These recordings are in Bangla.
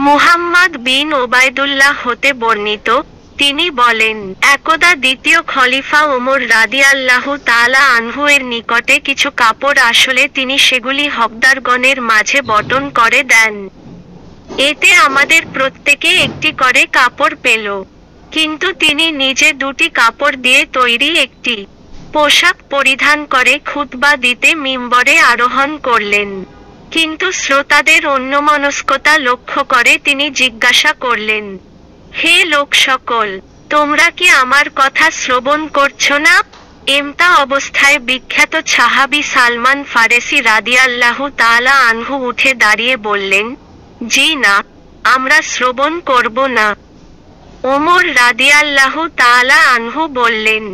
মুহাম্মদ বিন ওবায়দুল্লাহ হতে বর্ণিত, তিনি বলেন, একদা দ্বিতীয় খলিফা ওমর রাদিয়াল্লাহু তাআলা আনহু এর নিকটে কিছু কাপড় আসলে তিনি সেগুলি হকদারগণের মাঝে বণ্টন করে দেন। এতে আমাদের প্রত্যেকে একটি করে কাপড় পেল। কিন্তু তিনি নিজে দুটি কাপড় দিয়ে তৈরি একটি পোশাক পরিধান করে খুতবা দিতে মিম্বরে আরোহণ করলেন। কিন্তু শ্রোতাদের অন্যমনস্কতা লক্ষ্য করে তিনি জিজ্ঞাসা করলেন, হে লোক সকল, তোমরা কি আমার কথা শ্রবণ করছো না? এমতা অবস্থায় বিখ্যাত সাহাবী সালমান ফারেসি রাদিয়াল্লাহু তাআলা আনহু উঠে দাঁড়িয়ে বললেন, জি না, আমরা শ্রবণ করব না। ওমর রাদিয়াল্লাহু তাআলা আনহু বললেন,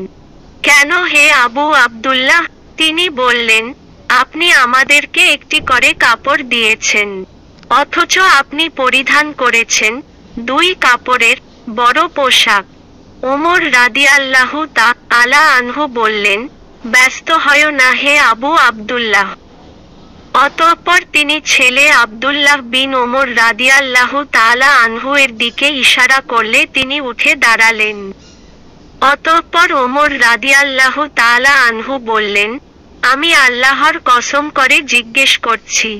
কেন হে আবু আব্দুল্লাহ? তিনি বললেন, আপনি আমাদেরকে একটি করে কাপড় দিয়েছেন, অথচ আপনি পরিধান করেছেন দুই কাপড়ের বড় পোশাক। ওমর রাদিয়াল্লাহু তাআলা আনহু বললেন, ব্যস্ত হয় না হে আবু আব্দুল্লাহ। অতঃপর তিনি ছেলে আব্দুল্লাহ বিন ওমর রাদিয়াল্লাহু তাআলা আনহু এর দিকে ইশারা করলে তিনি উঠে দাঁড়ালেন। অতঃপর ওমর রাদিয়াল্লাহু তাআলা আনহু বললেন, আমি আল্লাহর কসম করে জিজ্ঞেস করছি,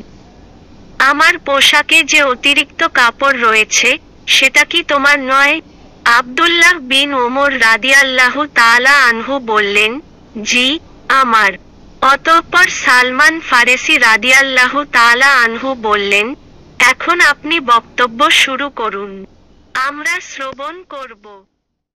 আমার পোশাকে যে অতিরিক্ত কাপড় রয়েছে সেটা কি তোমার নয়? আব্দুল্লাহ বিন ওমর রাদিয়াল্লাহু তাআলা আনহু বললেন, জি, আমার। অতঃপর সালমান ফারেসি রাদিয়াল্লাহু তাআলা আনহু বললেন, এখন আপনি বক্তব্য শুরু করুন, আমরা শ্রবণ করব।